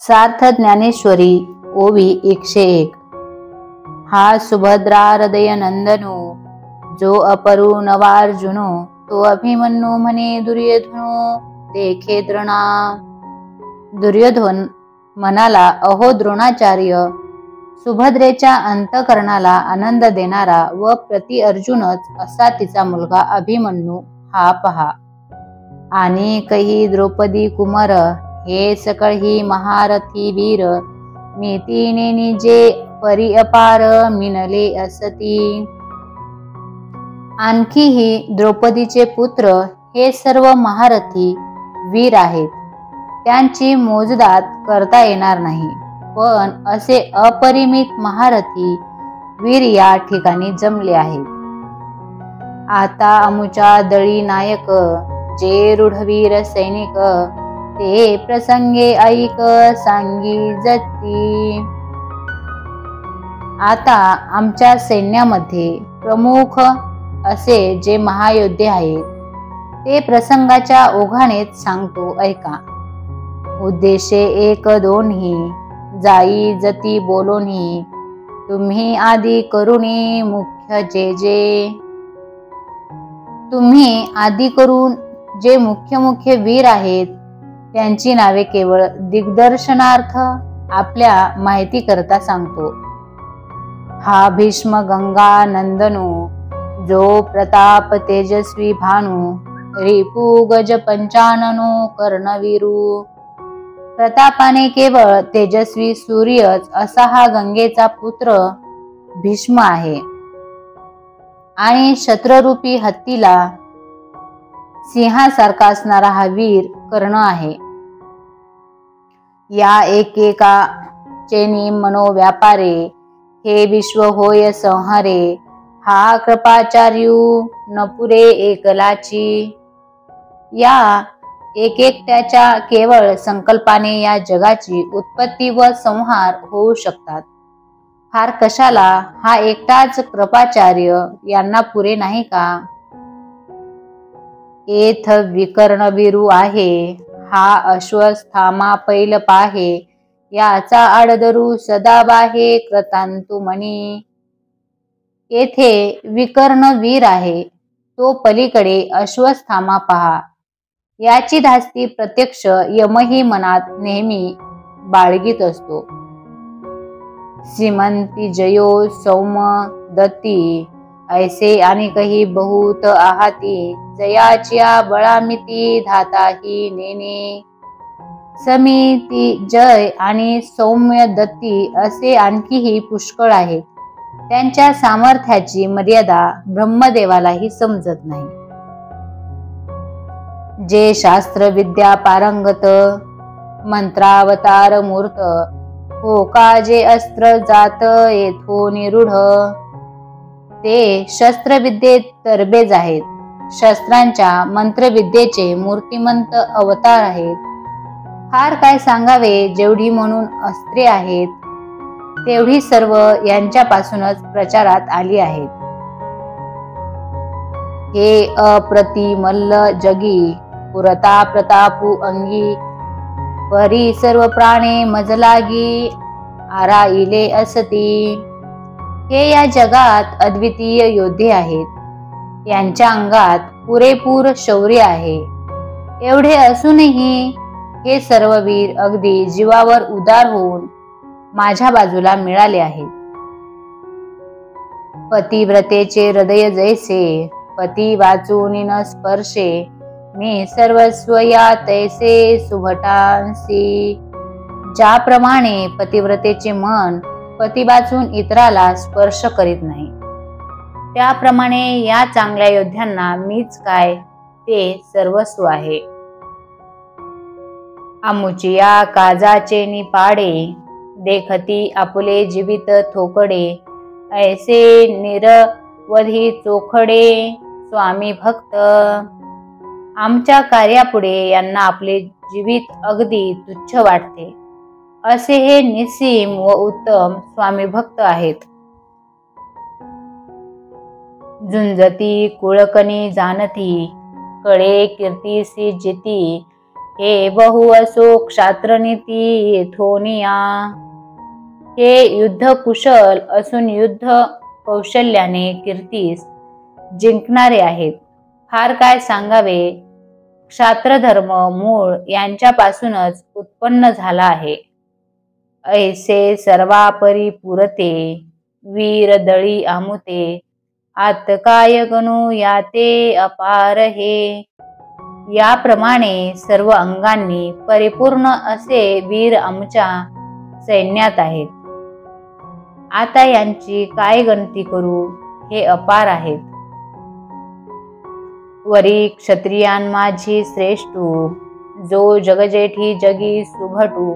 सार्थ ज्ञानेश्वरी ओवी 101। हा सुभद्रा हृदय नंदनो, जो अपरू नवार्जुनो, तो अभिमन्यू म्हणे दुर्योधनो देखे द्रोणा। दुर्योधन म्हणाला, अहो द्रोणाचार्य, सुभद्रेच्या अंतकरणाला आनंद देणारा व प्रति अर्जुनच असा तिचा मुलगा अभिमन्यू हा पहा. आणि कही द्रौपदी कुमार, हे सकळ ही महारथी वीर, मी तिने निजे परी अपार मिनले असती. आणखीही द्रौपदीचे पुत्र हे सर्व महारथी वीर आहेत, त्यांची मोजदाद करता येणार नाही. पण असे अपरिमित महारथी वीर या ठिकाणी जमले आहेत. आता अमुच्या दळी नायक, जे रूढवीर सैनिक, ते प्रसंगे ऐक सांगी जती. आता आमच्या सैन्यामध्ये प्रमुख असे जे महायोद्धे आहेत, ते प्रसंगाच्या ओघानेच सांगतो ऐका. उद्देशे एक दोन्ही, जाई जती बोलोनी, तुम्ही आदी करुणी मुख्य जे जे. तुम्ही आदी करून जे मुख्य वीर आहेत, त्यांची नावे केवळ दिग्दर्शनार्थ आपल्या माहिती करता सांगतो. हा भीष्म गंगा नंदनो, जो प्रताप तेजस्वी भानु, रिपु गज पंचाननो कर्णवीरू. प्रतापाने केवळ तेजस्वी सूर्यच असा हा गंगेचा पुत्र भीष्म आहे. आणि शत्ररूपी हत्तीला सिंहासारखा असणारा हा वीर कर्ण आहे. या एकेका चेनी मनोव्यापारे, हे विश्व होय संहारे, हा कृपाचार्यू नपुरे एकलाची. या एकट्याच्या केवळ संकल्पाने या जगाची उत्पत्ती व संहार होऊ शकतात. फार कशाला हा एकटाच कृपाचार्य यांना पुरे नाही का? एथ विकर्णवीरू आहे, हा अश्वस्थामा पैल पाहे, याचा आडदरू सदा बाहे कृतांतु मणी. येथे विकर्ण वीर आहे, तो पलीकडे अश्वस्थामा पहा, याची धास्ती प्रत्यक्ष यमही मनात नेहमी बाळगीत असतो. श्रीमंती जयो सौम दत्ती, ऐसे आणि काही बहुत आहाती, जयाच्या बळामिती धाताही नेने. समिती जय आणि सौम्य दत्ती असे आणखीही पुष्कळ आहेत, त्यांच्या सामर्थ्याची मर्यादा ब्रह्मदेवालाही समजत नाही. जे शास्त्र विद्या पारंगत, मंत्रावतार मूर्त, हो का जे अस्त्र जात येथो निरूढ. ते शस्त्रविद्येत तरबेज आहेत, शस्त्रांच्या मंत्रविद्येचे मूर्तिमंत अवतार आहेत. फार काय सांगावे, जेवढी म्हणून अस्त्रे आहेत, तेवढी सर्व यांच्यापासूनच प्रचारात आली आहेत. हे अप्रतिमल्ल जगी, पुरता प्रतापू अंगी, परी सर्व प्राणे मजलागी, आराईले असती. हे या जगात अद्वितीय योद्धे आहेत, यांच्या अंगात पुरेपूर शौर्य आहे. एवढे असूनही हे सर्व वीर अगदी जीवावर उदार होऊन माझ्या बाजूला मिळाले आहेत. पतिव्रतेचे हृदय जैसे, पती वाचून न स्पर्शे, मी सर्वस्व या तैसे सुभटांसी. ज्याप्रमाणे पतिव्रतेचे मन पती वाचून इतराला स्पर्श करीत नाही, त्याप्रमाणे या चांगल्या योद्ध्यांना मीच काय ते सर्वस्व आहे. आमुचिया काजाचे निपाडे, देखती आपुले जीवित थोकडे, ऐसे निरवधी चोखडे स्वामी भक्त. आमच्या कार्यापुढे यांना आपले जीवित अगदी तुच्छ वाटते, असे हे निस्सीम व उत्तम स्वामी भक्त आहेत. झुंजती कुळकणी जाणती, कळे कीर्तीसी जिती, हे बहु असो क्षात्रनीती येथोनिया. हे युद्ध कुशल असून युद्ध कौशल्याने कीर्तीस जिंकणारे आहेत. फार काय सांगावे, क्षात्रधर्म मूळ यांच्यापासूनच उत्पन्न झाला आहे. ऐसे सर्वापरी पुरते वीर दळी आमुते, आतकाय गणू याते अपार हे. याप्रमाणे सर्व अंगांनी परिपूर्ण असे वीर आमच्या सैन्यात आहेत. आता यांची काय गणती करू, हे अपार आहेत. वरी क्षत्रियान माझी श्रेष्ठू, जो जगजेठी जगी सुभटू,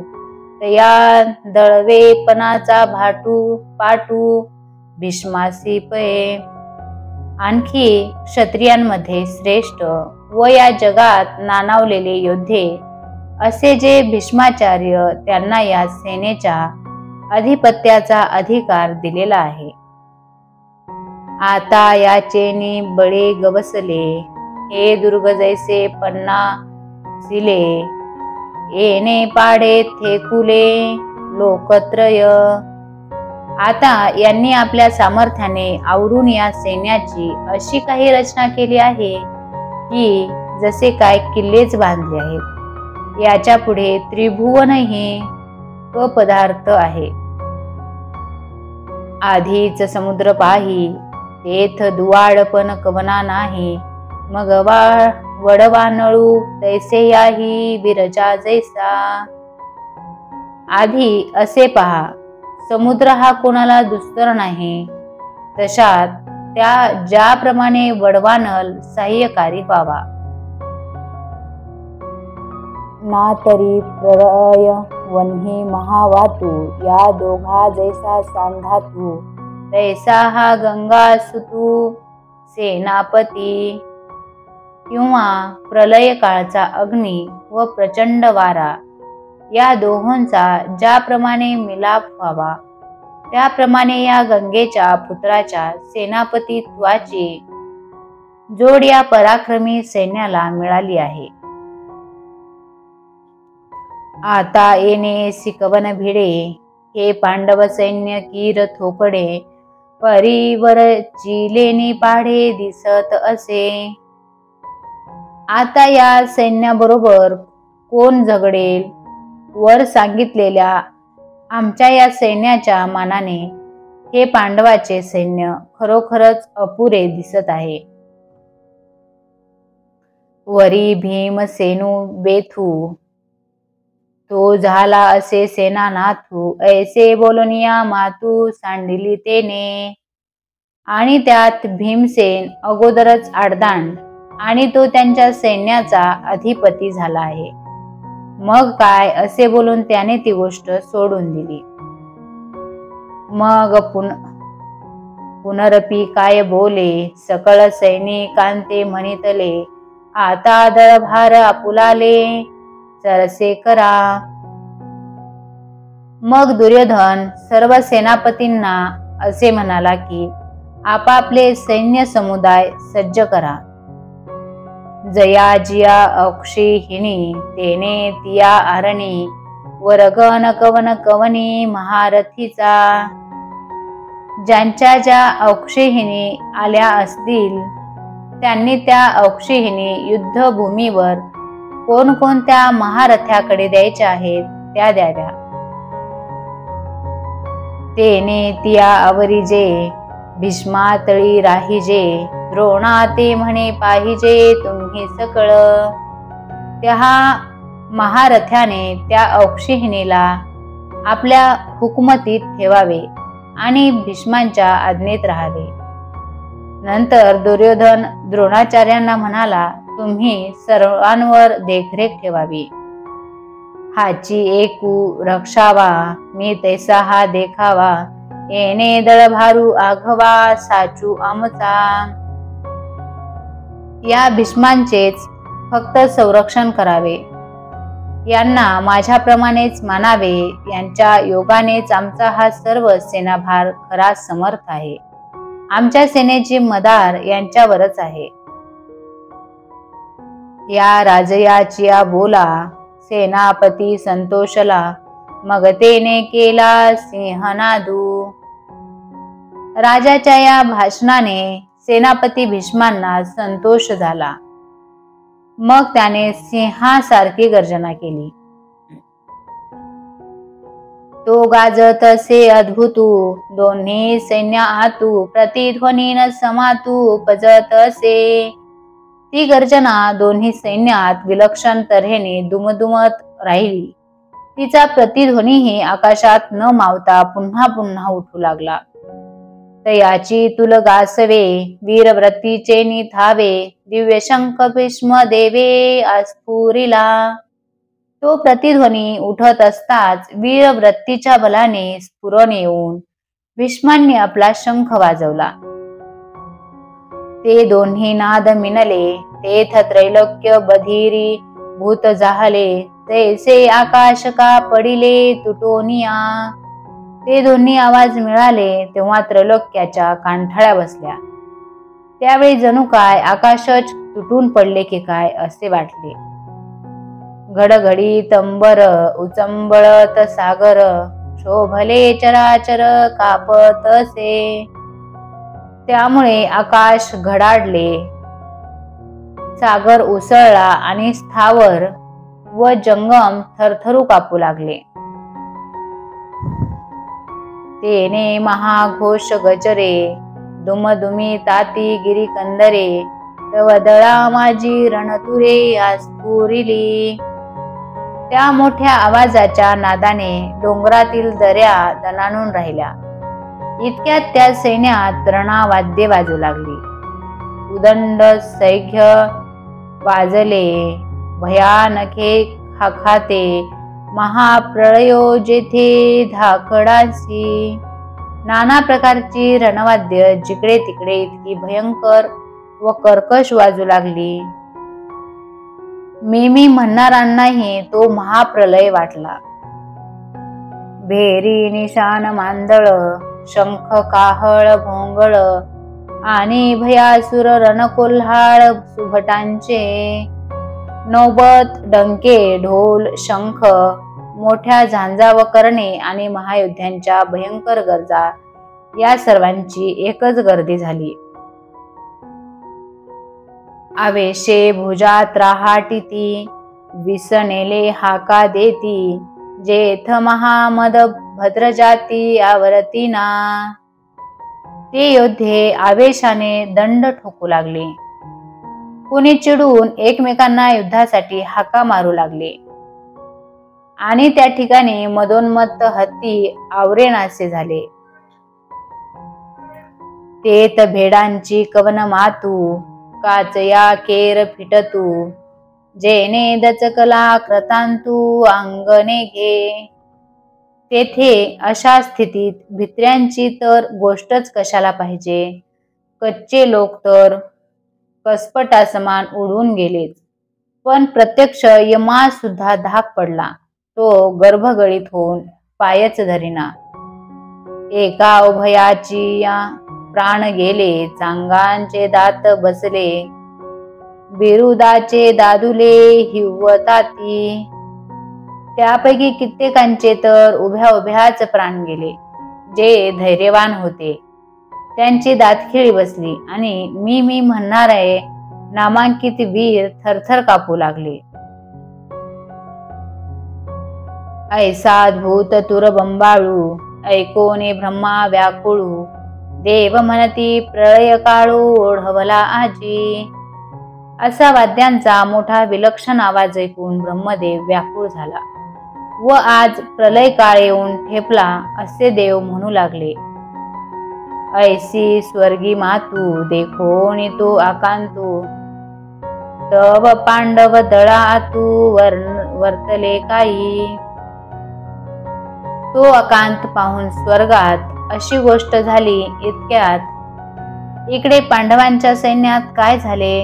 तया दळवेपणाचा भाटू पाटू भीष्मासी पये. आणखी क्षत्रियांमध्ये श्रेष्ठ व या जगात नानावलेले योद्धे असे जे भीष्माचार्य, त्यांना या सेनेच्या अधिपत्याचा अधिकार दिलेला आहे. आता याचेनी बळे गवसले, हे दुर्ग जैसे पन्ना सिले, येणे पाडे थेकुले लोकत्रय. आता यांनी आपल्या सामर्थ्याने आवरून या सैन्याची अशी काही रचना केली आहे की जसे काय किल्लेच बांधले आहेत. याच्या पुढे त्रिभुवनही पदार्थ आहे. आधीच समुद्र पाही, तेथ दुवाडपण कवना नाही. मग वडवा नळू तैसे याही बिरजा जैसा. आधी असे पहा, समुद्र हा कोणाला दुस्तर नाही, तशात त्या ज्याप्रमाणे वडवानल सहाय्यकारी व्हावा. ना तरी प्रलय वन्ही महावातू, या दोघा जैसा सांधातू, तैसा हा गंगा सुतू सेनापती. किंवा प्रलय काळचा अग्नी व प्रचंड वारा, या दोहोंचा ज्याप्रमाणे मिलाप व्हावा, त्याप्रमाणे या गंगेच्या पुत्राच्या सेनापतित्वाची जोड या पराक्रमी सैन्याला मिळाली आहे. आता येणे सिकवन भिडे, हे पांडव सैन्य कीर थोपडे, परिवर चिलेनी पाढे दिसत असे. आता या सैन्याबरोबर कोण झगडेल. वर सांगितलेल्या आमच्या या सैन्याच्या मानाने हे पांडवाचे सैन्य खरोखरच अपुरे दिसत आहे. वरी भीमसेनू बेथू, तो झाला असे सेनानाथू, ऐसे बोलनिया मातू सांडिली तेने. आणि त्यात भीमसेन अगोदरच आडदांड, आणि तो त्यांच्या सैन्याचा अधिपती झाला आहे. मग काय असे बोलून त्याने ती गोष्ट सोडून दिली. मग पुनरपी काय बोले, सकळ सैनिकांते म्हणितले, आता दळभार आपुलाले सरसे करा. मग दुर्योधन सर्व सेनापतींना असे म्हणाला की आपापले सैन्य समुदाय सज्ज करा. जया जिया अक्षिहिणी, तेने तिया आरणी, वरगन कवन कवनी महारथीचा. ज्यांच्या ज्या अक्षिहिणी आल्या असतील, त्यांनी त्या अक्षिहिणी युद्धभूमीवर कोणकोणत्या महारथ्याकडे द्यायच्या आहेत त्या द्याव्या. तेने तिया आवरीजे, भीष्मातळी राहिजे, द्रोणा ते म्हणे पाहिजे तुम्ही सकळ. त्या महारथ्याने त्या अक्षिहिणीला आपल्या हुकुमतीत ठेवावे आणि भीष्मांच्या आज्ञेत राहावे. नंतर दुर्योधन द्रोणाचार्यांना म्हणाला, तुम्ही सर्वांवर देखरेख ठेवावी. हाची एकू रक्षावा, मी तैसा हा देखावा, येणे दळभारू आघवा साचू आमचा. या भीष्मांचेच फक्त संरक्षण करावे, यांना माझ्याप्रमाणेच मानावे. यांच्या योगानेच आमचा हा सर्व सेनाभार खरा समर्थ आहे. आमच्या सेनेची मदार यांच्यावरच आहे. या राजयाची बोला सेनापती संतोषला, मग तेने केला सिंहनादू. राजाच्या या भाषणाने सेनापती भीष्मांना संतोष झाला. मग त्याने सिंहासारखी गर्जना केली. तो गाजत असे अद्भुतू, दोन्ही सैन्य आतू, प्रतिध्वनीन समातू उपजत असे. ती गर्जना दोन्ही सैन्यात विलक्षण तऱ्हेने दुमदुमत राहिली. तिचा प्रतिध्वनीही आकाशात न मावता पुन्हा पुन्हा उठू लागला. तयाची तुल गासवे, वीरव्रतीचे निथावे, दिव्य शंख भीष्म देवे आस्फुरिला. तो प्रतिध्वनी उठत असताच वीरव्रतीच्या बलाने स्फुरण येऊन भीष्मांनी आपला शंख वाजवला. ते दोन्ही नाद मिनले, तेथ त्रैलोक्य बधिरी भूत जाहले, तैसे आकाश का पडिले तुटोनिया. ते दोन्ही आवाज मिळाले तेव्हा त्रैलोक्याच्या कांठाळ्या बसल्या. त्यावेळी जणू काय आकाशच तुटून पडले की काय असे वाटले. घडघडी तंबर उचंबळत सागर, शोभले चराचर कापत असे. त्यामुळे आकाश घडाडले, सागर उसळला आणि स्थावर व जंगम थरथरू कापू लागले. तेने महाघोष गजरे, दुमदुमी ताती गिरी कंदरे, तव दळा माझी रणतुरे आस्फुरिली. त्या मोठ्या आवाजाच्या नादाने डोंगरातील दऱ्या दणाणून राहिल्या. इतक्यात त्या सैन्यात रणवाद्ये वाजू लागली. उदंड सैघ्य वाजले, भयानके खाखाते, महाप्रळयो जेथे धाकडासी. नाना प्रकारची रणवाद्य जिकडे तिकडे इतकी भयंकर व कर्कश वाजू लागली. मी म्हणणाऱ्यांनाही तो महाप्रलय वाटला. भेरी निशान मांदळ, शंख काहळ भोंगळ आणि भयासुर रणकोल्हाळ सुभटांचे. नौबत डंके ढोल शंख, मोठ्या झांजा व करणे आणि महायोद्ध्यांच्या भयंकर गरजा या सर्वांची एकच गर्दी झाली. आवेशे भुजात राहाटिती, विसनेले हाका देती, जेथ महामद भद्रजाती आवरतीना. ते योद्धे आवेशाने दंड ठोकू लागले. कुणी चिडून एकमेकांना युद्धासाठी हाका मारू लागले आणि त्या ठिकाणी मदोन्मत्त हत्ती आवरेनासे झाले. तेत भेडांची कवन मातू, काचया केर फिटतू, जेने दचकला क्रतांतू अंगणे घे. तेथे अशा स्थितीत भित्र्यांची तर गोष्टच कशाला पाहिजे. कच्चे लोक तर कसपटासमान उडून गेलेच, पण प्रत्यक्ष यमास सुद्धा धाक पडला. तो गर्भगळीत होऊन पायच धरीना. एका उभयाची प्राण गेले, चांगांचे दात बसले, बिरुदाचे दादुले हिवताती. त्यापैकी कित्येकांचे तर उभ्या उभ्याच प्राण गेले. जे धैर्यवान होते त्यांची दातखिळी बसली आणि मी म्हणणारे नामांकित वीर थरथर कापू लागले. ऐसा अद्भुत तुर बंबाळू, ऐकोने ब्रह्मा व्याकुळू, देव म्हणती प्रळय काळू ओढवला आजी. असा वाद्यांचा मोठा विलक्षण आवाज ऐकून ब्रह्मदेव व्याकुळ झाला व आज प्रलय काळ येऊन ठेपला असे देव म्हणू लागले. ऐसी स्वर्गी मातू देखोनी तो आकांतू, तव पांडव दळा तू वर्तले काही. तो आकांत पाहून स्वर्गात अशी गोष्ट झाली. इतक्यात इकडे पांडवांच्या सैन्यात काय झाले.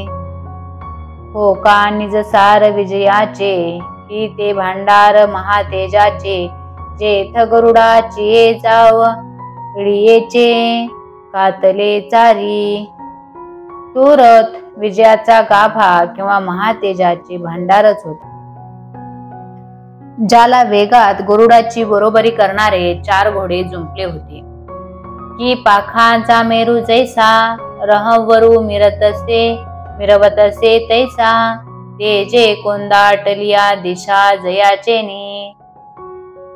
हो का निजसार विजयाचे, की ते भांडार महातेजाचे, जेथ गरुडाची जाव ळियेचे कातले चारी. तो रथ विजयाचा गाभा किंवा महातेजाचे भांडारच होता, ज्याला वेगात गरुडाची बरोबरी करणारे 4 घोडे जुंपले होते. की पाखांचा मेरू जैसा रहवरू मिरवतसे तैसा तेजे कोंदाटलिया दिशा जयाचे नी.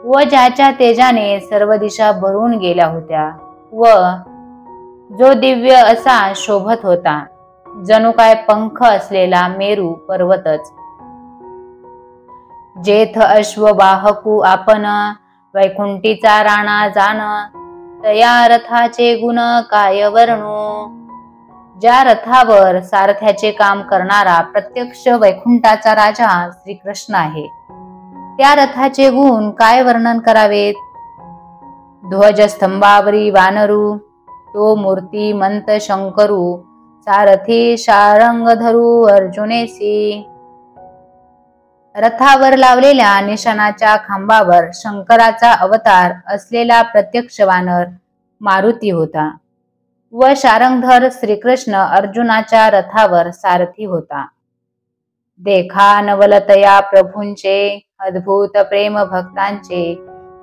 व ज्याच्या तेजाने सर्व दिशा भरून गेल्या होत्या व जो दिव्य असा शोभत होता, जणू काय पंख असलेला मेरू पर्वतच. जेथ अश्ववाहकू आपण वैकुंठीचा राणा जाण, तया रथाचे गुण काय वर्णू. ज्या रथावर सारथ्याचे काम करणारा प्रत्यक्ष वैकुंठाचा राजा श्रीकृष्ण आहे, त्या रथाचे गुण काय वर्णन करावेत. ध्वजस्तंभावरी वानरू, तो मूर्तिमंत शंकरू, सारथी शारंग धरू अर्जुनेसी. रथावर लावलेल्या निशाणाच्या खांबावर शंकराचा अवतार असलेला प्रत्यक्ष वानर मारुती होता व शारंगधर श्रीकृष्ण अर्जुनाच्या रथावर सारथी होता. देखा नवलतया प्रभूंचे अद्भुत प्रेम भक्तांचे,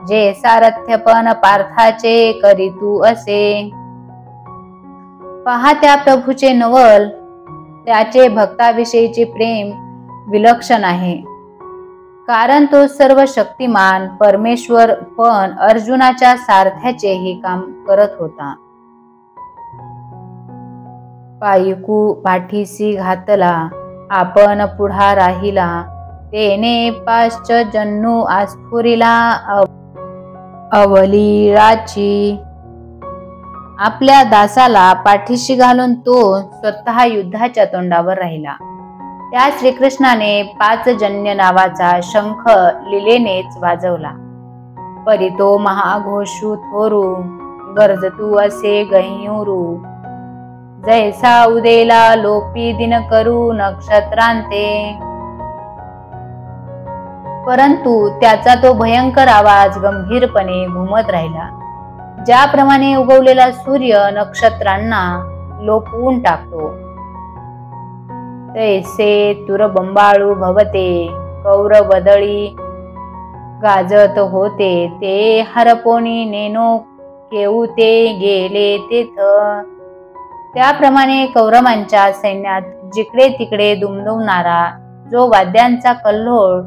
जे सारथ्यपण पार्थाचे करीतू असे. पहा त्या प्रभूचे नवल, त्याचे भक्ताविषयीचे प्रेम विलक्षण आहे, कारण तो सर्व शक्तिमान परमेश्वर पण अर्जुनाच्या सारथ्याचे हे काम करत होता. पायकू पाठीसी घातला, आपण पुढा राहिला, तेने पाश्च जन्नू आस्फुरिला अवलीळाची. आपल्या दासाला पाठीशी घालून तो स्वतः युद्धाच्या तोंडावर राहिला. त्या श्रीकृष्णाने 5 जन्य नावाचा शंख लीलेनेच वाजवला. परी तो महाघोषू थोरू, गरजतू असे गहिरू, जैसा उदेला लोपी दिन करू नक्षत्रांते. परंतु त्याचा तो भयंकर आवाज गंभीरपणे घुमत राहिला, ज्याप्रमाणे उगवलेला सूर्य नक्षत्रांना लोपवून टाकतो. तैसे तुरबंबाळू भवते, कौरवदळी गाजत होते, ते हरपोनी नेनो केऊ ते गेले तेथ. त्याप्रमाणे कौरवांच्या सैन्यात जिकडे तिकडे दुमदुमणारा जो वाद्यांचा कल्लोळ,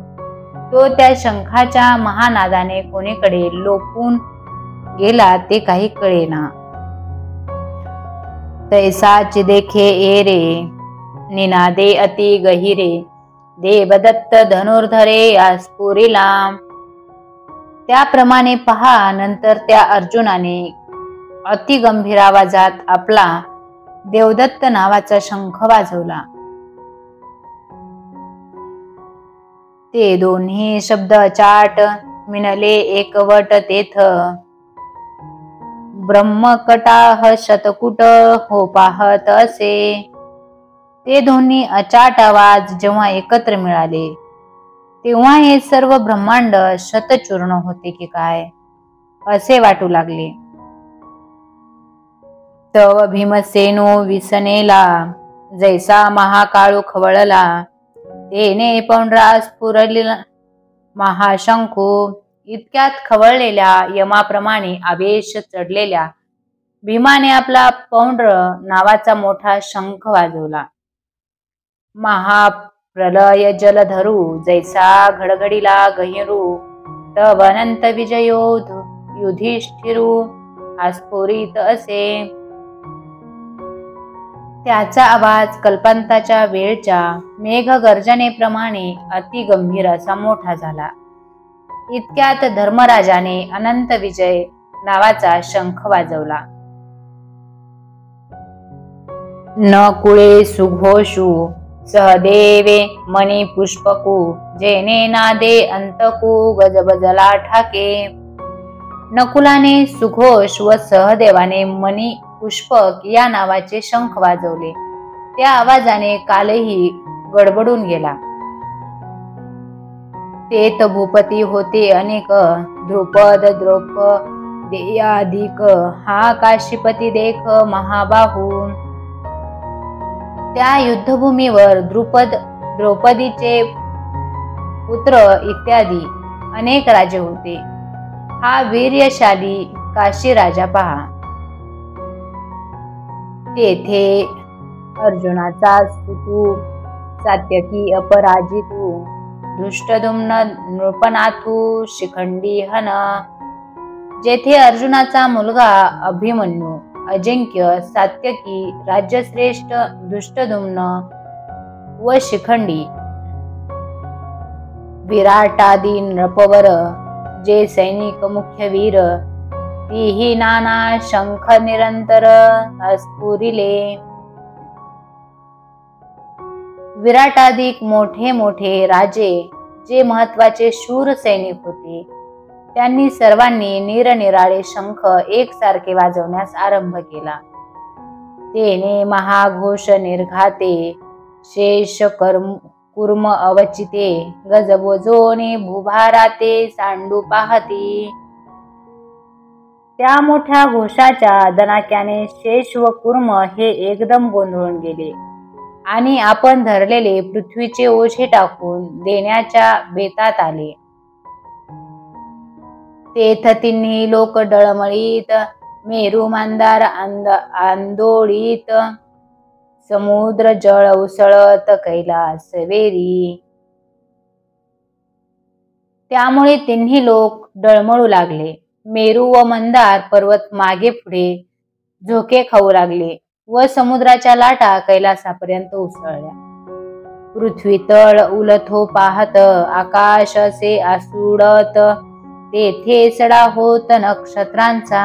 तो त्या शंखाच्या महानादाने कोणीकडे लोपून गेला ते काही कळेना. तैसाच देखे एरे, निनादे अति गहिरे, देवदत्त धनुर्धरे आस्फुरिला. त्याप्रमाणे पहा, नंतर त्या अर्जुनाने अति गंभीर आवाजात आपला देवदत्त नावाचा शंख वाजवला. ते दोन्ही शब्द अचाट मिनले एकवट तेथ, ब्रह्मकटाह शतकुट हो पाहत असे. ते दोन्ही अचाट आवाज जेव्हा एकत्र मिळाले, तेव्हा हे सर्व ब्रह्मांड शतचूर्ण होते की काय असे वाटू लागले. तव भीमसेनो विसनेला, जैसा महाकाळू खवळला, तेने पौंड्रा स्फुरला महाशंखू. इतक्यात खवळलेल्या यमाप्रमाणे आवेश चढलेल्या भीमाने आपला पौंड्र नावाचा मोठा शंख वाजवला. महाप्रलय जलधरू, जैसा घडघडीला गहिरू, तव अनंत विजयो युधिष्ठिरू आस्फुरित असे. त्याचा आवाज कल्पांताच्या वेळच्या मेघगर्जनेप्रमाणे अति गंभीर असा मोठा झाला. इतक्यात धर्मराजाने अनंत विजय नावाचा शंख वाजवला. न कुळे सुघोषू, सहदेवे मणी पुष्पकू, जेने नादे अंतकू गजबजला ठाके. नकुलाने सुघोष व सहदेवाने मणी पुष्पक या नावाचे शंख वाजवले. त्या आवाजाने कालही गडबडून गेला. तेत भूपती होते अनेक, ध्रुपद देयाधिक, हा काशीपती देख महाबाहू. त्या युद्धभूमीवर द्रौपदीचे पुत्र इत्यादी अनेक राजे होते. हा वीर्यशाली काशी राजा पहा. तेथे अर्जुनाचा सुतू सात्यकी अपराजितू धृष्टद्युम्न नृपनाथू शिखंडी हन. जेथे अर्जुनाचा मुलगा अभिमन्यू, अजिंक्य, सात्यकी, राज्यश्रेष्ठ धृष्टद्युम्न व शिखंडी, विराटादी नृपवर, जे सैनिक मुख्य वीर, तीही नाना शंख निरंतर स्फुरिले. विराटाधिक मोठे मोठे राजे, जे महत्वाचे शूर सैनिक होते, त्यांनी सर्वांनी निरनिराळे शंख एकसारखे वाजवण्यास आरंभ केला. तेने महाघोष निर्घाते, शेष कुर्म अवचिते, गजबोजोने भूभाराते सांडू पाहती. त्या मोठ्या घोषाच्या दणाक्याने शेष व कुर्म हे एकदम गोंधळून गेले आणि आपण धरलेले पृथ्वीचे ओझे टाकून देण्याच्या बेतात आले. तेथ तिन्ही लोक डळमळीत, मेरू मंदार आंदोळीत, समुद्र जळ उसळत कैलास वेरी. त्यामुळे तिन्ही लोक डळमळू लागले. मेरू व मंदार पर्वत मागे पुढे झोके खाऊ लागले व समुद्राच्या लाटा कैलासापर्यंत उसळल्या. पृथ्वी तळ उलथो पाहत, आकाश असे आसुडत, तेथे सडा होत नक्षत्रांचा.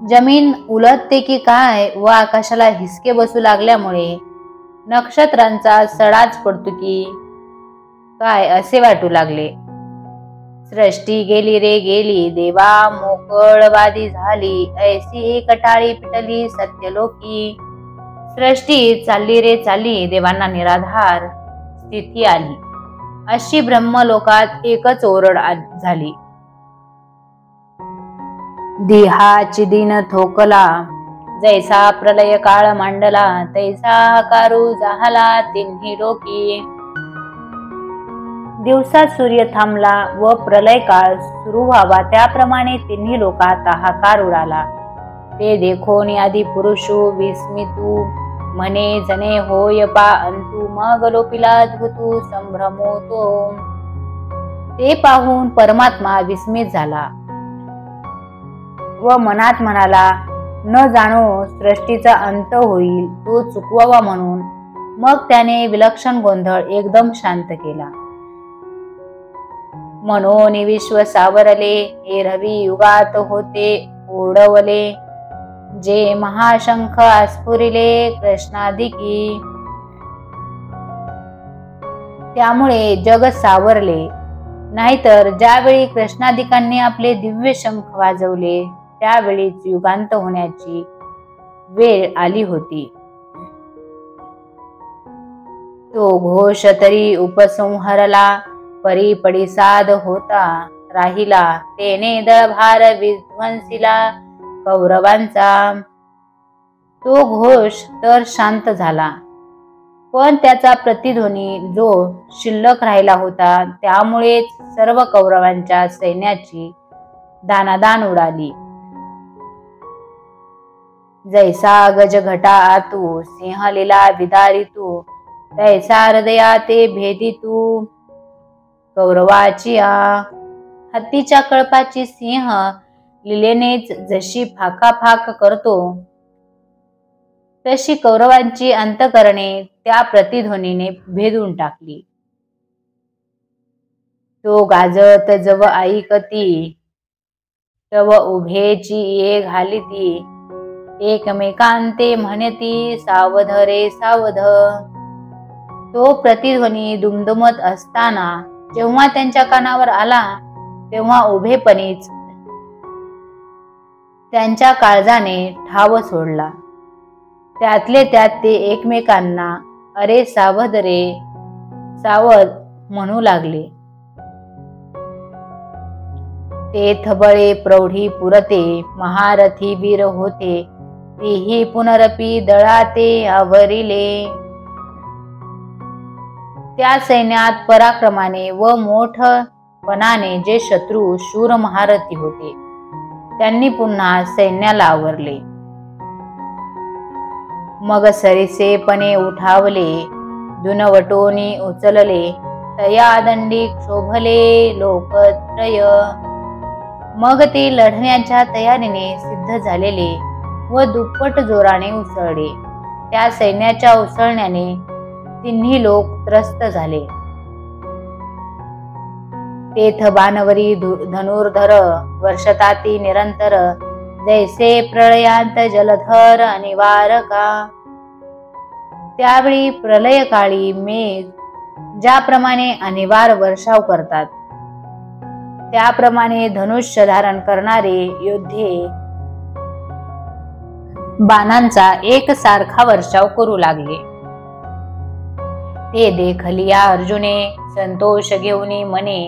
जमीन उलटते की काय व आकाशाला हिसके बसू लागल्यामुळे नक्षत्रांचा सडाच पडतो की काय असे वाटू लागले. सृष्टी गेली रे गेली, देवा मोकळवादी झाली, ऐसी कटाळी पिटली सत्यलोकी. सृष्टी चालली रे चालली, देवांना निराधार स्थिती आली, अशी ब्रह्मलोकात एकच ओरड झाली. देहाची दिन थोकला, जैसा प्रलय काळ मांडला, तैसा हकारू झाला तिन्ही लोकी. दिवसात सूर्य थांबला व प्रलय काळ सुरू व्हावा त्याप्रमाणे तिन्ही लोकात हाकार उडाला. ते देखोनी आदि पुरुषू विस्मितू, म्हणे जने होय पा अंतू, मग लोपिला अद्भुतू संभ्रमो तो. ते पाहून परमात्मा विस्मित झाला व मनात म्हणाला, न जाणो सृष्टीचा अंत होईल तो चुकवावा म्हणून. मग त्याने विलक्षण गोंधळ एकदम शांत केला. मनोनी विश्व सावरले, एरवी युगात होते ओढवले, जे महाशंख आस्फुरिले कृष्णाधिकी. त्यामुळे जग सावरले. नाहीतर ज्यावेळी कृष्णाधिकांनी आपले दिव्य शंख वाजवले त्यावेळीच युगांत होण्याची वेळ आली होती. तो घोष तरी उपसंहरला, परी पडिसाद होता राहिला, तेने दळभार विध्वंसिला कौरवांचा. तो घोष तर शांत झाला, पण त्याचा प्रतिध्वनी जो शिल्लक राहिला होता त्यामुळेच सर्व कौरवांच्या सैन्याची दानादान उडाली. जैसा गज घटा आतू, सिंह लीला विदारितू, तैसा हृदया ते भेदितू कौरवाची. हत्तीच्या कळपाची सिंह लीलेनेच जशी फाकाफाक करतो तशी कौरवांची अंतकरणे त्या प्रतिध्वनीने भेदून टाकली. तो गाजत जव ऐकती, तव उभेची ये घालिती, एकमेकांते म्हणती सावध रे सावध. तो प्रतिध्वनी दुमदुमत असताना जेव्हा त्यांच्या कानावर आला तेव्हा उभेपणीच त्यांच्या काळजाने ठाव सोडला. त्यातले त्यात ते एकमेकांना अरे सावध रे सावध म्हणू लागले. ते थबळे प्रौढी पुरते, महारथी वीर होते, तेही पुनरपि दळाते आवरिले. त्या सैन्यात पराक्रमाने व मोठपणाने जे शत्रू शूर महारथी होते त्यांनी पुन्हा सैन्याला आवरले. मग सरिसेपणे उठावले, दुनवटोनी उचलले, तया दंडी क्षोभले लोकत्रय. मग ते लढण्याच्या तयारीने सिद्ध झालेले व दुप्पट जोराने उसळले. त्या सैन्याच्या उसळण्याने तिन्ही लोक त्रस्त झाले. तेथ बाणवरी धनुर्धर वर्षताती निरंतर, जैसे प्रलयांत जलधर अनिवारका. त्यावेळी प्रलय काळी मेघ ज्याप्रमाणे अनिवार्य वर्षाव करतात त्याप्रमाणे धनुष्य धारण करणारे योद्धे बाणांचा एकसारखा वर्षाव करू लागले. ते देखलिया अर्जुने संतोष घेऊनी मने,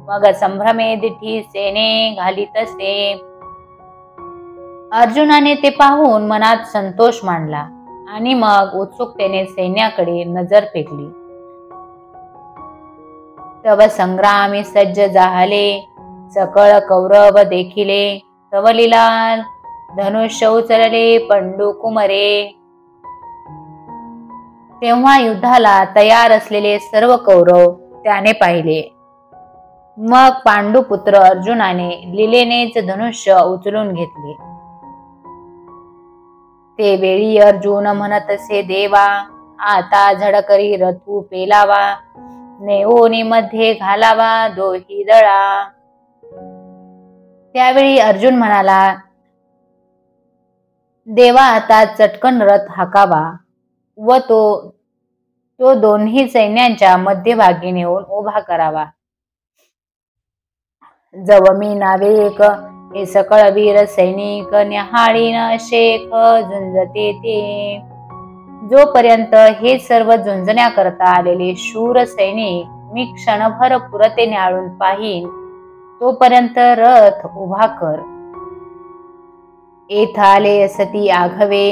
मग संभ्रमे दिठी सेने घालीतसे. अर्जुनाने ते पाहून मनात संतोष मांडला आणि मग उत्सुकतेने सैन्याकडे नजर फेकली. तव संग्रामी सज्ज झाले, सकळ कौरव देखिले, तव लीला धनुष्य उचलले पंडू कुमरे. तेव्हा युद्धाला तयार असलेले सर्व कौरव त्याने पाहिले. मग पांडुपुत्र अर्जुनाने लीलेनेच धनुष्य उचलून घेतले. ते वेळी अर्जुन म्हणतसे देवा, आता झडकरी रथू पेलावा, नेओनी मध्ये घालावा दोही दळा. त्यावेळी अर्जुन म्हणाला, देवा आता चटकन रथ हाकावा व तो दोन्ही सैन्यांच्या मध्यभागी नेऊन उभा करावा. जव मी नावे एक, हे सकळ वीर सैनिक, न्याहाळीन शेख झुंजते ते. जोपर्यंत हे सर्व झुंजण्या करता आलेले शूर सैनिक मी क्षणभर पुरते न्याहाळून पाहीन, तोपर्यंत रथ उभा कर. येथ आले सती आघवे,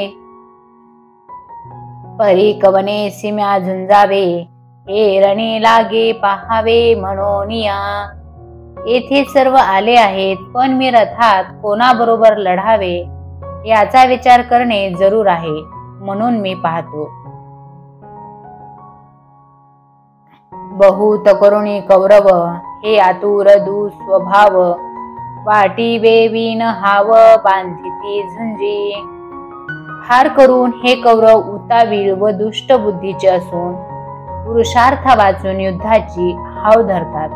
परी कवने सिम्या झुंजावे, हे रणी लागे पहावे म्हणोनिया. येथे सर्व आले आहेत, पण मी रथात कोणाबरोबर लढावे याचा विचार करणे जरूर आहे, म्हणून मी पाहतो. बहुत करुणी कौरव, हे आतुर दुस्वभाव, वाटी वेवीन हाव बांधिती झुंजी. फार करून हे कौरव उतावीळ व दुष्ट बुद्धीचे असून पुरुषार्थ वाचून युद्धाची हाव धरतात.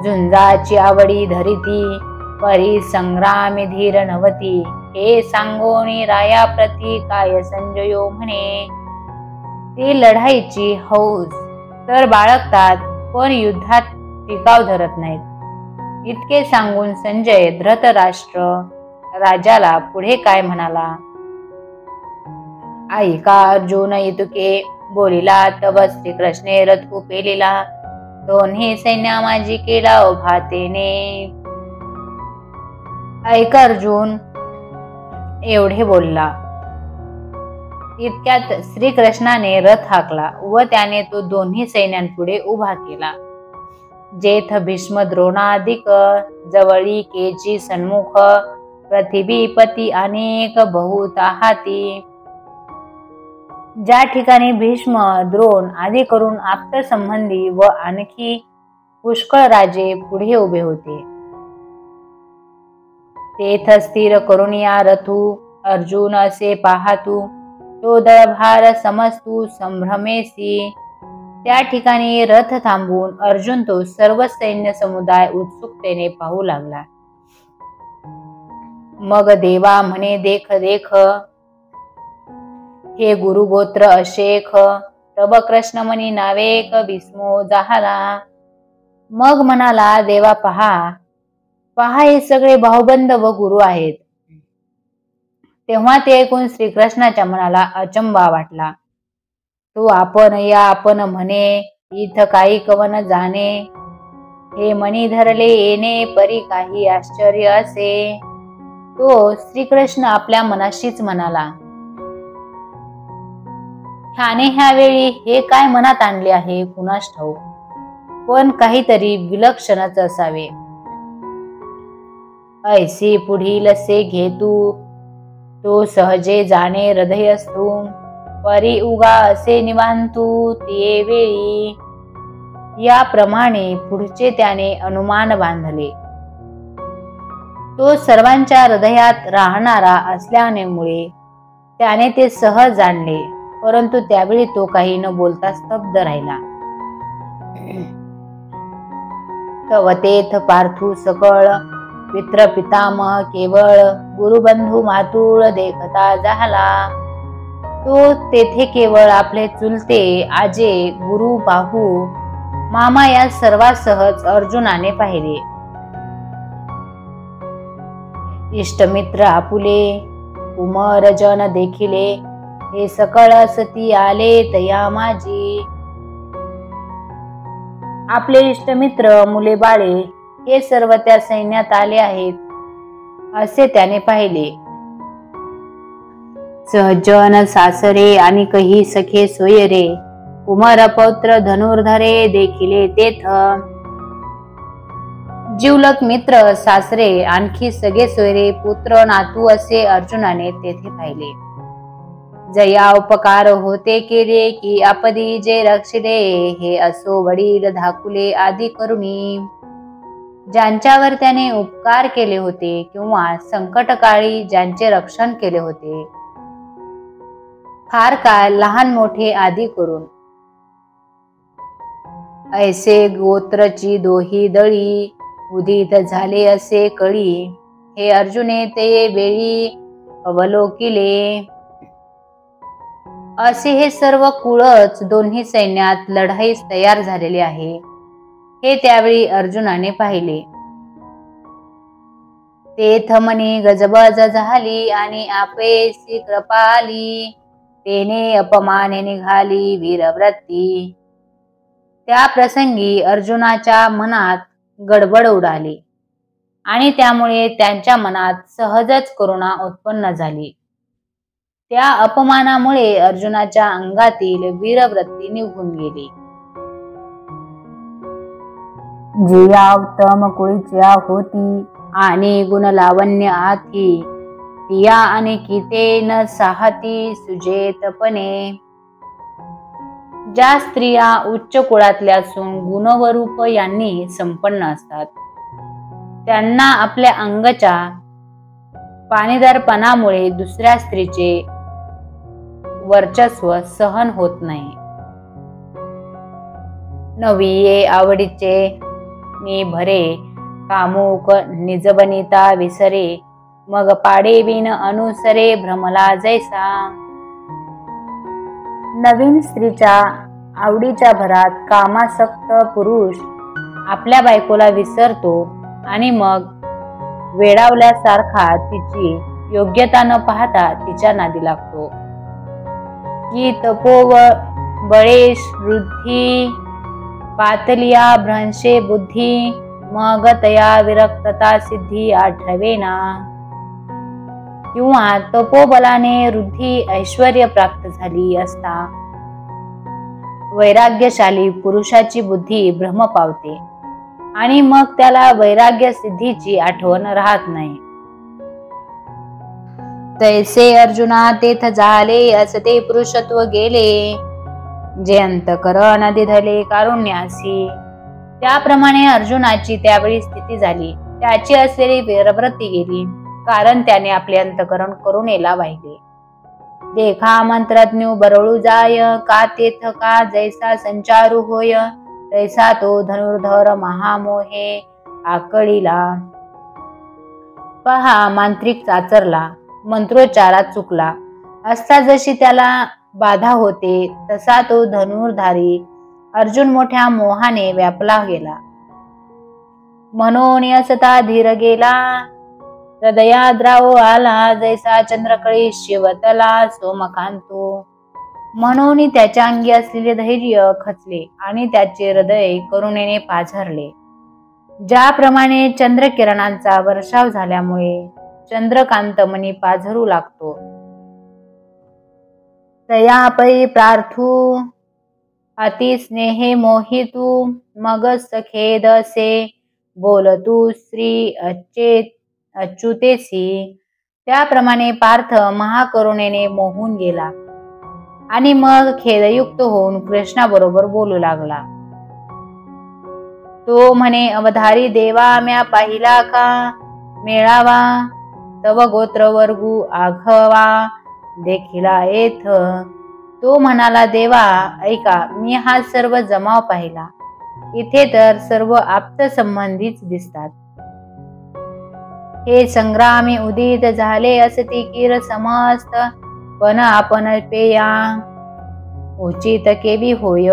झुंजाची आवडी धरिती, परी संग्रामी धीर नवती, हे सांगोनी राया प्रती काय संजयो म्हणे. ते लढाईची हौस तर बाळगतात, पण युद्धात टिकाव धरत नाहीत. इतके सांगून संजय धृतराष्ट्र राजाला पुढे काय म्हणाला. ऐका अर्जुन इतुके बोलिला, तव श्रीकृष्णे रथू पेलिला, दोन्ही सैन्या माझी केला उभा तेने. ऐका अर्जुन एवढे बोलला. इतक्यात श्रीकृष्णाने रथ हाकला व त्याने तो दोन्ही सैन्यांपुढे उभा केला. जेथ भीष्म द्रोणादिक जवळी केची सन्मुख, पृथिवीपती अनेक बहुत हाती. ज्या ठिकाणी भीष्म द्रोण आदी करून आप्त संबंधी व आणखी पुष्कळ राजे पुढे उभे होते, तेथ स्थिर करून या रथू अर्जुन असे पाहातू, तो दळभार समजतू संभ्रमेसी. त्या ठिकाणी रथ थांबून अर्जुन तो सर्व सैन्य समुदाय उत्सुकतेने पाहू लागला. मग देवा म्हणे देख देख, हे गुरुगोत्र अशेख, तब कृष्ण म्हणी नावेक विस्मो झाला. मग म्हणाला, देवा पहा पहा, हे सगळे भाऊबंद व गुरु आहेत. तेव्हा ते ऐकून श्रीकृष्णाच्या मनाला अचंबा वाटला. तू आपण या आपण म्हणे, इथ काही कवन जाणे, हे मणी धरले येणे परी काही आश्चर्य असे. तो श्रीकृष्ण आपल्या मनाशीच म्हणाला, ह्याने ह्यावेळी हे काय मनात आणले आहे कुणास ठाऊक, पण काहीतरी विलक्षणच असावे. ऐसी पुढील से घेतू तो सहजे जाणे हृदय असतो, परी उगा असे निवांतू ते वेळी. याप्रमाणे पुढचे त्याने अनुमान बांधले. तो सर्वांच्या हृदयात राहणारा असल्यामुळे त्याने ते सहज जाणले, परंतु त्यावेळी तो काही न बोलता स्तब्ध राहिला. तव तेथ पार्थू सकळ पित्र पितामह केवळ, गुरुबंधू मातुळ देखता झाला. तो तेथे केवळ आपले चुलते आजे गुरु बाहू मामा या सर्वांसहच अर्जुनाने पाहिले. इष्टमित्र आपुले कुमरजन देखिले, हे सकळ सती आले तया माझी. आपले इष्टमित्र मुले बाळे हे सर्व त्या सैन्यात आले आहेत असे त्याने पाहिले. सहजन सासरे आणि काही सखे सोयरे, कुमार पौत्र धनुर्धरे देखिले तेथ. जीवलक मित्र सासरे आणखी सगळे सोयरे पुत्र नातू असे अर्जुनाने तेथे पाहिले. जया उपकार होते केले की आपदी जे रक्षिले, हे असो वडील धाकुले आदी करुणी. ज्यांच्यावर त्याने उपकार केले होते किंवा संकटकाळी ज्यांचे रक्षण केले होते, फार काय लहान मोठे आदी करून. ऐसे गोत्रची दोही दळी, उदित झाले असे कळी, हे अर्जुने ते वेळी अवलोकिले. असे हे सर्व कुळच दोन्ही सैन्यात लढाईस तयार झालेले आहे हे त्यावेळी अर्जुनाने पाहिले. तेथ मनी गजबज झाली आणि आपेसी कृपाली, तेने अपमाने निघाली वीरव्रती. त्या प्रसंगी अर्जुनाच्या मनात गडबड उडाली आणि त्यामुळे त्यांच्या मनात सहजच करुणा उत्पन्न झाली. त्या अपमानामुळे अर्जुनाच्या अंगातील वीरवृत्ती निघून गेली. जिया उत्तम कुळीच्या होती आणि गुणलावण्य आथी, तिया अनेकिते न साहती सुजेतपणे. ज्या स्त्रिया उच्च कुळातल्या असून गुण व रूप यांनी संपन्न असतात, त्यांना आपल्या अंगाच्या पाणीदारपणामुळे दुसऱ्या स्त्रीचे वर्चस्व सहन होत नाही. नविये आवडीचे मी भरे, कामुक निजबनिता विसरे, मग पाडे बिन अनुसरे भ्रमला जैसा. नवीन स्त्रीच्या आवडीच्या भरात कामासक्त पुरुष आपल्या बायकोला विसरतो आणि मग वेडावल्यासारखा तिची योग्यता न पाहता तिच्या नादी लागतो. की तपोव बळेश वृद्धी पातलिया भ्रंशे बुद्धी, मग तया विरक्तता सिद्धी आठवेना. किंवा तपोबलाने वृद्धी ऐश्वर्य प्राप्त झाली असता वैराग्यशाली पुरुषाची बुद्धी भ्रम पावते आणि मग त्याला वैराग्य सिद्धीची आठवण राहत नाही. तैसे अर्जुना तेथ झाले असते पुरुषत्व गेले, जे अंतकरण दिधले कारुण्यासी. त्याप्रमाणे अर्जुनाची त्यावेळी स्थिती झाली. त्याची असलेली वीरवृत्ती गेली, कारण त्याने आपले अंतकरण करुणेला वाहिले. देखा मंत्रज्ञ बरळू जाय, का तेथ का जैसा संचारू होय, तैसा तो धनुर्धर महामोहे आकळीला. पहा, मांत्रिक चाचरला, मंत्रोच्चारात चुकला असता जशी त्याला बाधा होते, तसा तो धनुर्धारी अर्जुन मोठ्या मोहाने व्यापला गेला. म्हणून असता धीर गेला, हृदयाद्राव आला, जैसा चंद्रकळी शिवतला सोमकांतो. म्हणून त्याच्या अंगी असलेले धैर्य खचले आणि त्याचे हृदय करुणेने पाझरले. ज्याप्रमाणे चंद्रकिरणांचा वर्षाव झाल्यामुळे चंद्रकांतमणी पाझरू लागतो. तयापै प्रार्थू अति स्नेहे मोहितू मग सखेद असे बोलतू श्री अच्युतेसी. त्याप्रमाणे पार्थ महाकरुणेने मोहून गेला आणि मग खेदयुक्त होऊन कृष्णाबरोबर बोलू लागला. तो म्हणे, अवधारी देवा म्या पाहिला का मेळावा तव गोत्र वर्गू आघवा देखिला येथ. तो म्हणाला, देवा ऐका, मी हा सर्व जमाव पाहिला. इथे तर सर्व आप्त संबंधीच दिसतात. हे संग्रामी उदित झाले असती किर समस्त पण आपण पेया उचित केवी होय.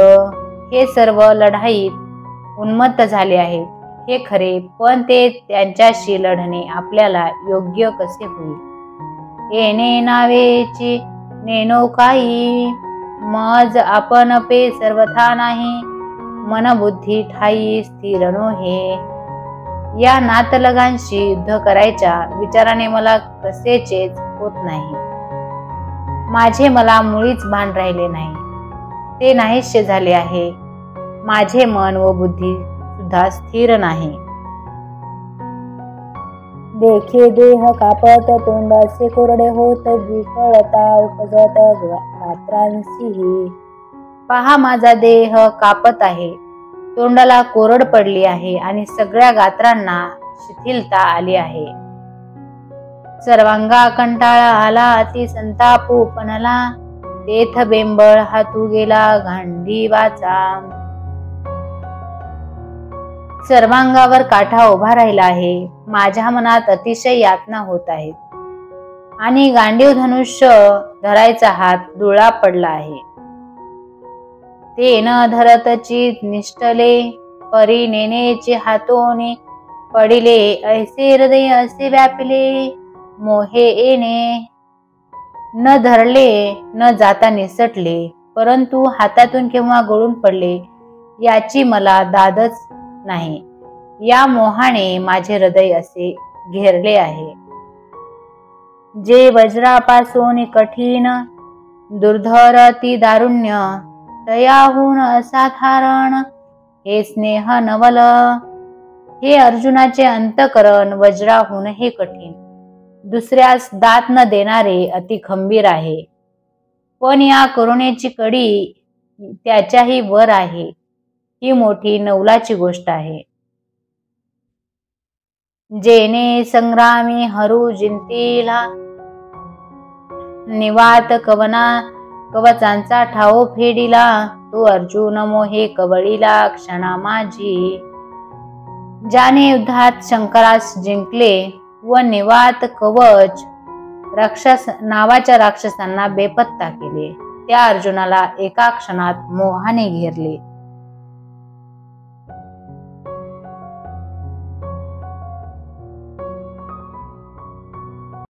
हे सर्व लढाईत उन्मत्त झाले आहेत हे खरे, पण ते त्यांच्याशी लढणे आपल्याला योग्य कसे होईल. येणे नावेची नेनो काही मज आपण पे सर्वथा नाही. मन बुद्धी ठाई स्थिर नोहे. या नातलगांशी युद्ध करायच्या विचाराने मला कसेचेच होत नाही. माझे मला मुळीच भान राहिले नाही. ते नाहीसे झाले आहे. माझे मन व बुद्धी सुद्धा स्थिर नाही. देखे देह कापत तोंड असे कोरडे होत विकळता उपजत गात्रांशीही. पहा माझा देह कापत आहे, तोंडाला कोरड पडली आहे आणि सगळ्या गात्रांना शिथिलता आली आहे. सर्वांगा कंटाळा आला अति संताप उपनला. तेथ बेंबळ हातू गेला गांडीवाचा. सर्वांगावर काठा उभा राहिला आहे. माझ्या मनात अतिशय यातना होत आहेत आणि गांडीव धनुष्य धरायचा हात दुळा पडला आहे. ते न धरतची निष्ठले परी नेनेचे हातोने पडिले. ऐसे हृदय असे व्यापिले मोहे येणे. न धरले न जाता निसटले, परंतु हातातून केव्हा गळून पडले याची मला दादच नाही. या मोहाने माझे हृदय असे घेरले आहे. जे वज्रापासून कठीण दुर्धर ती दारुण्य तयाहून असाधारण हे स्नेह नवल. हे अर्जुनाचे अंतकरण वज्राहून हे कठीण, दुसऱ्यास दात न देणारे अति खंबीर आहे. पण या करुणेची कडी त्याच्याही वर आहे. ही मोठी नवलाची गोष्ट आहे. जेने संग्रामी हरू जिंतीला निवात कवचांचा ठाव फेडिला. तो अर्जुन मोहे कवळीला क्षणा माझी. ज्याने युद्धात शंकरास जिंकले व निवात कवच नावाच्या राक्षसांना बेपत्ता केले, त्या अर्जुनाला एका क्षणात मोहाने घेरले.